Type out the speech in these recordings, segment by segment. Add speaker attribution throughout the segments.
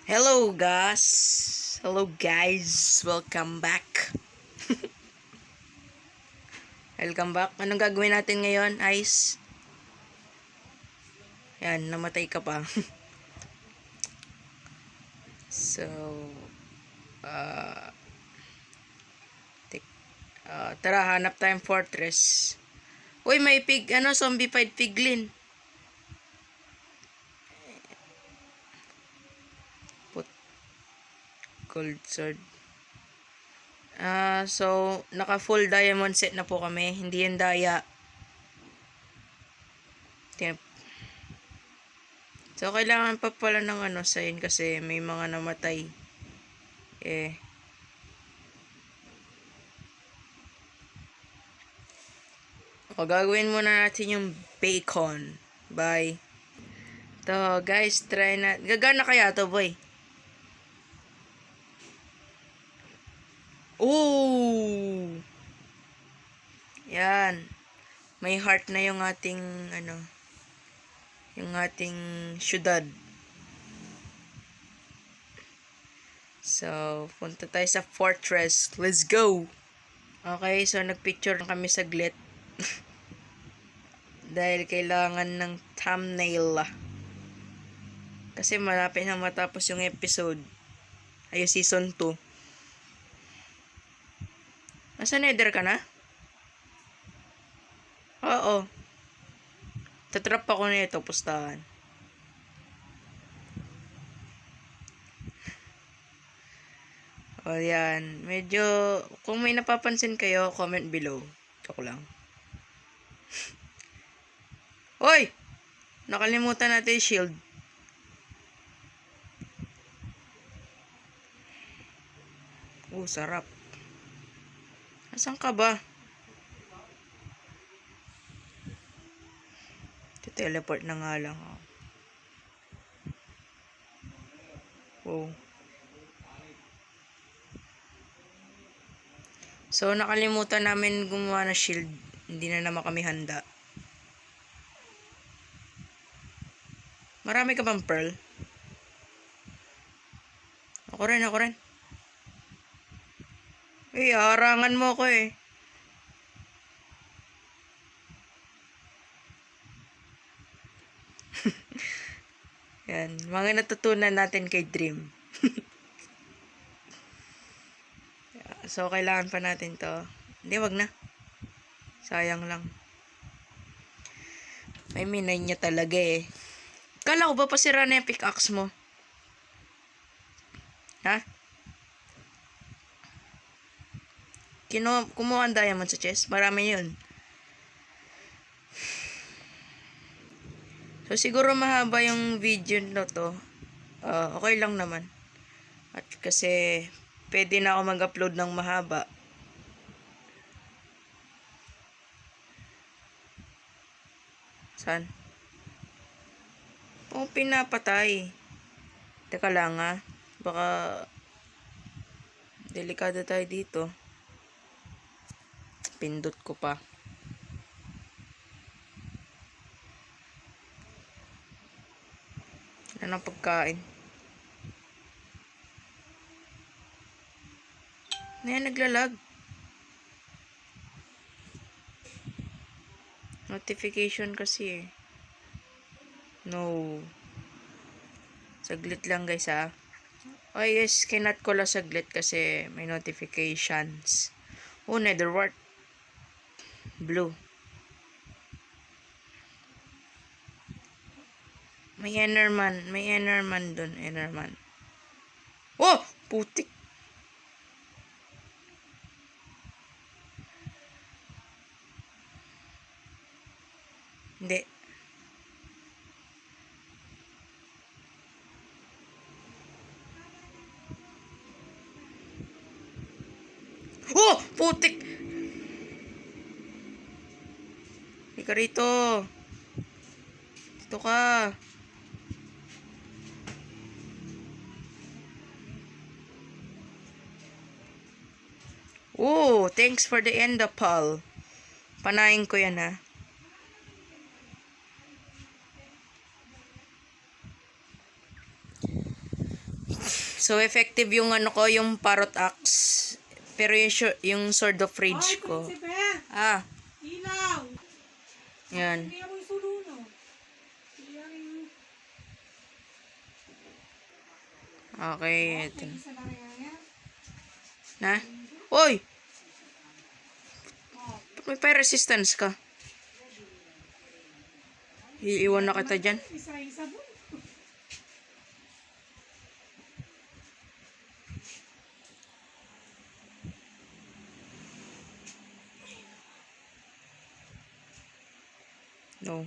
Speaker 1: Hello guys! Hello guys! Welcome back! Welcome back. Anong gagawin natin ngayon, Ice? Yan, namatay ka pa. So, uh, tara, hanap tayong fortress. Uy, may zombified piglin. Put gold sword. So, naka full diamond set na po kami. Hindi yan daya. So, kailangan pa pala ng sign kasi may mga namatay. O, gagawin muna natin yung bacon. Bye. To, guys, try na. Gagana kaya to, boy? Ooh! Yan. May heart na yung ating, yung ating syudad. So, punta tayo sa fortress. Let's go! Okay, so nagpicture kami saglit. Dahil kailangan ng thumbnail. Kasi malapit na matapos yung episode. Ay, season 2. Nasa nether ka na? Oo. Tatrap ako nito, pustahan. O, yan. Medyo, kung may napapansin kayo, comment below. Joke lang. Hoy! Nakalimutan natin yung shield. Sarap. Asan ka ba? Teleport na nga lang ako. Wow. So, nakalimutan namin gumawa ng shield. Hindi na naman kami handa. Marami ka bang pearl? Ako rin. Harangan mo ko eh. Yan, mga natutunan natin kay Dream. So, kailangan pa natin to. Hindi, wag na. Sayang lang. May minay niya talaga eh. Kala ko ba pasira na yung pickaxe mo? Ha? Kumuha ang diamond sa chest? Marami yun. So, siguro mahaba yung video na to. Okay lang naman. At kasi, pwede na ako mag-upload ng mahaba. Saan? Pinapatay. Teka lang ha. Baka, delikado tayo dito. Pindot ko pa. Ano ng pagkain? Naglalag. Notification kasi eh. No. Saglit lang guys ha. Okay guys, kinat ko lang saglit kasi may notifications. Nether wart. Blue. May Enderman dun. Enderman. Oh! Putik. Hindi. Oh! Putik! Hindi ka rito. Dito ka. Thanks for the end pal. Panayin ko yan ha. So, effective yung ano ko, yung parrot axe. Pero yung sword of rage ko. Ah,
Speaker 2: Ilaw!
Speaker 1: yan.
Speaker 2: Hindi ako isununo.
Speaker 1: Okay, ito.
Speaker 2: Isa lang yan.
Speaker 1: Na? Oy! Ba't may fire resistance ka? Iiwan na kita dyan.
Speaker 2: Isa-isa mo.
Speaker 1: No.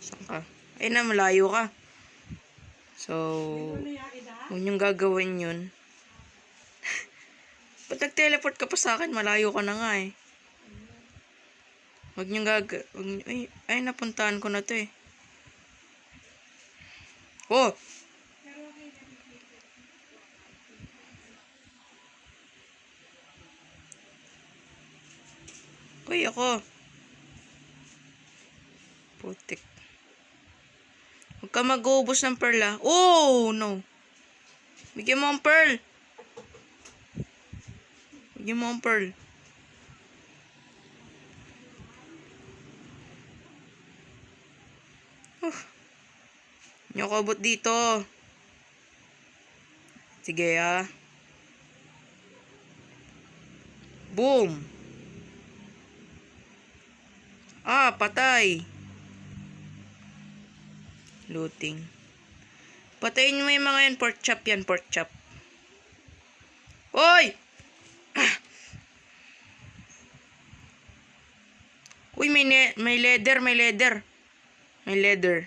Speaker 1: Saan ka? Ay na, malayo ka. So, huwag niyong gagawin yun. Ba't nag-teleport ka pa sa akin? Malayo ka na nga eh. Huwag niyong ay, napuntahan ko na to eh. Oh! Uy, ako. Putik. Huwag ka mag-uubos ng pearl ah. Oh, no. Bigyan mo ang pearl. Bigyan mo ang pearl. Hindi ako abot dito. Sige ah. Boom. Ah, patay. Looting. Patayin mo yung mga yan. Pork chop yan, pork chop. Oy! Uy, may leather, may leather. May leather.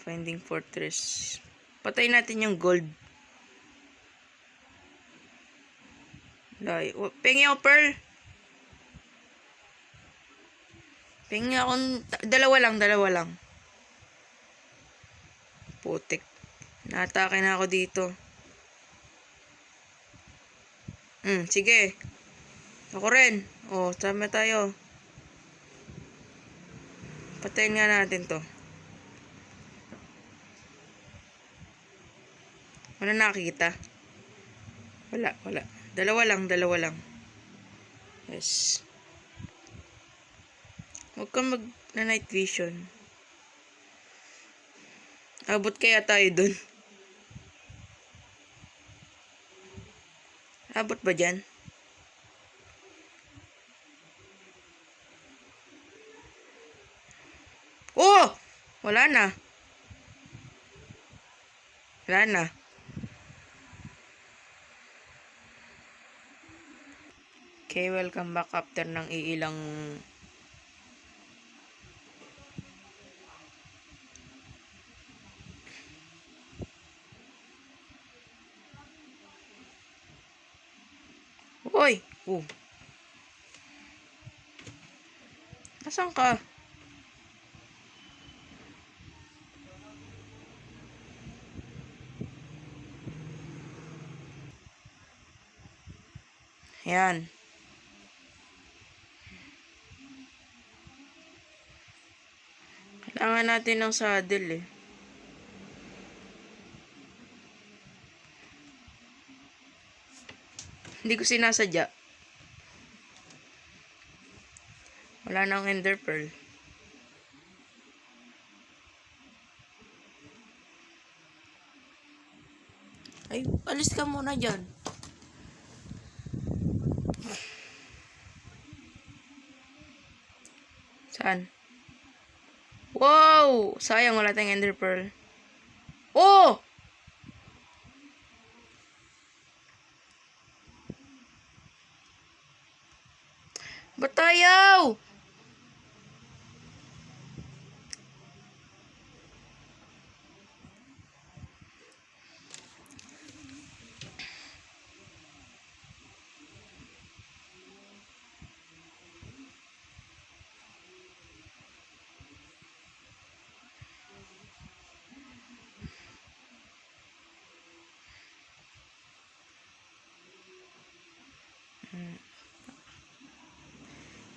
Speaker 1: Finding fortress. Patayin natin yung gold. Pengi ako pearl. Pengi akong... Dalawa lang. Putik. Naatake na ako dito. Sige. Ako rin. Oh, tama tayo. Patayin nga natin to. Wala nakikita. Wala. Dalawa lang. Yes. Huwag kang na night vision. Abot kaya tayo dun? Abot ba dyan? Oh! Wala na. Okay, welcome back after ng iilang... Uy! Nasaan ka? Yan. Kailangan natin ng saddle eh. Hindi ko sinasadya. Wala nang ender pearl. Ay, alis ka muna dyan. Saan? Wow! Sayang wala tayong ender pearl. Oh! Ba't ayaw?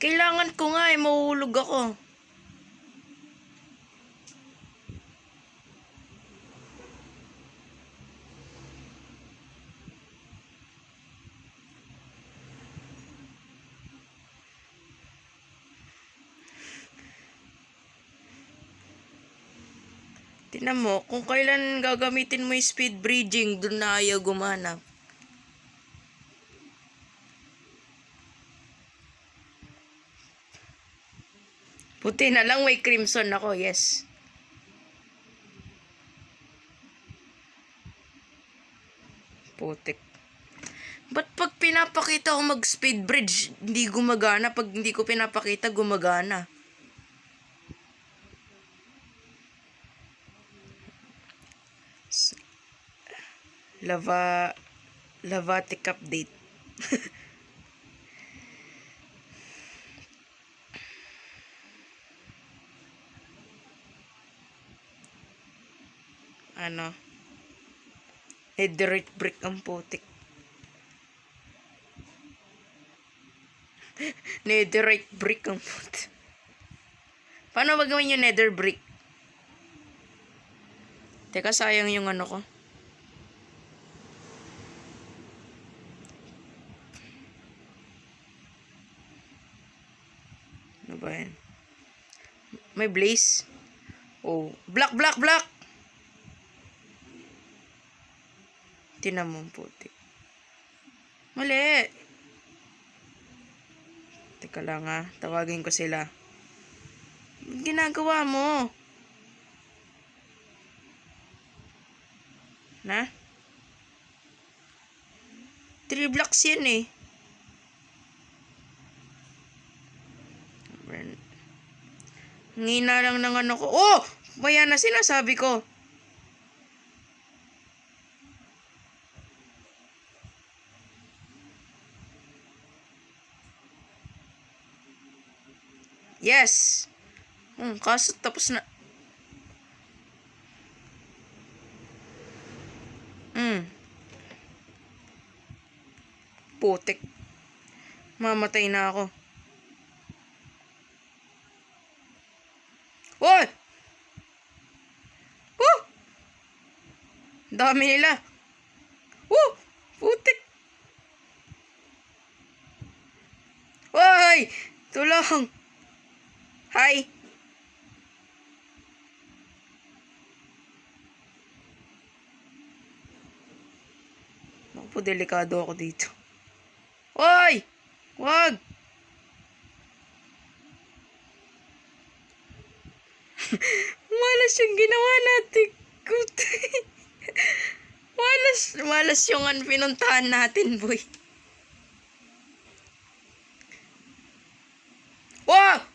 Speaker 1: Kailangan ko nga eh, mahuhulog ako. Tingnan mo, kung kailan gagamitin mo yung speed bridging, dun na ayaw gumana. Buti na lang may crimson ako, yes. Putik. Ba't pag pinapakita ko mag-speed bridge, hindi gumagana? Pag hindi ko pinapakita, gumagana. Lavatic update. Ano? Netherite brick ang putik. Netherite brick ang putik. Paano ba gawin yung nether brick? Teka, sayang yung ano ko. Ano ba yan? May blaze? Oh. Black! Tinan mo ang putik. Mali! Teka lang ha. Tawagin ko sila. Ginagawa mo? Na? 3 blocks yan eh. Ngina lang ng ano ko. Oh! Maya na sinasabi ko. Yes! Kaso tapos na. Putik. Mamatay na ako. Oy! Dami nila. Putik. Oy! Tulong! Hi! Naku po, delikado ako dito. Oy! Wag! Malas yung ginawa natin. Malas yung pinuntahan natin, boy. Wow!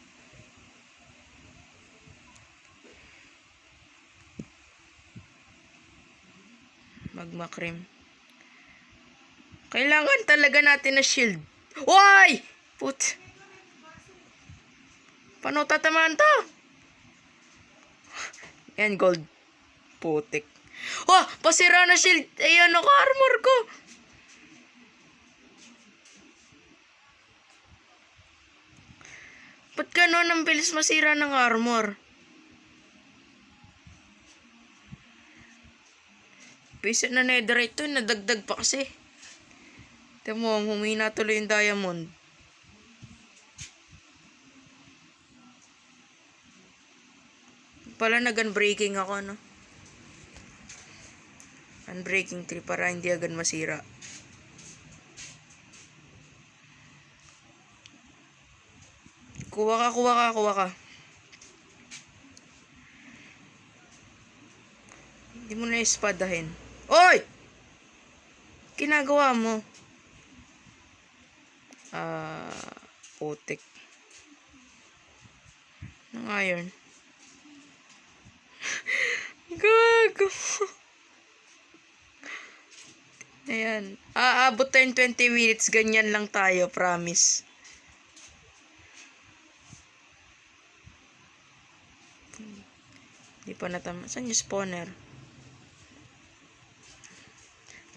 Speaker 1: Magma cream. Kailangan talaga natin na shield. Why? Paano tatamaan to? Yan, gold. Putik. Pasira na shield. Ayan ako, armor ko. Ba't gano'n ang bilis masira ng armor? Piso na netherite to, nadagdag pa kasi. Tignan mo, humina tuloy yung diamond. Pala nag-unbreaking ako, no? Unbreaking tree para hindi agad masira. Kuha ka. Hindi mo na ispadahin. Oy! Ginagawa mo. Putik. Ng iron. Gago. Ayan. Aabot tayong 20 minutes. Ganyan lang tayo, promise. Hindi pa natama. Saan yung spawner?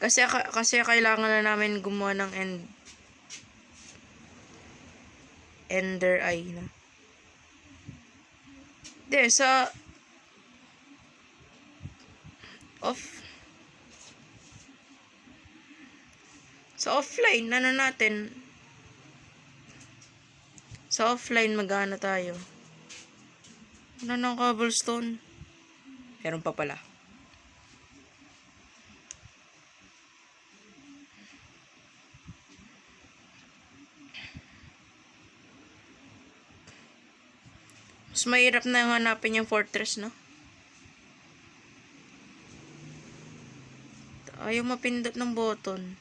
Speaker 1: Kasi kailangan na namin gumawa ng Ender Eye na. There, sa off sa offline, ano natin? Sa offline, magana tayo. Ano ng cobblestone? Meron pa pala. Mas mahirap na yung hanapin yung fortress, no? Ayaw mapindot ng button.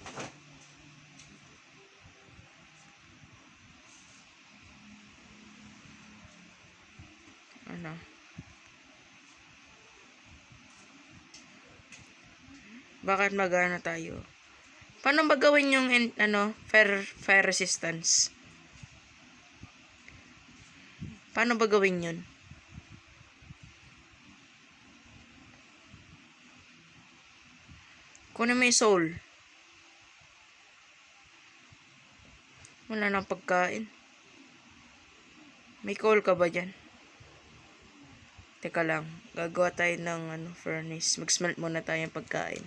Speaker 1: Ano? Bakit magana tayo? Paano ba gawin yung fire resistance? Paano ba gawin yun? Kunin mo yung soul. Wala nang pagkain. May coal ka ba dyan? Teka lang. Gagawa tayo ng furnace. Mag-smelt muna tayo ng pagkain.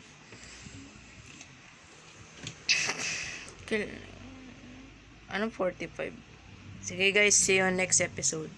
Speaker 1: Anong 45? Sige guys, see you on next episode.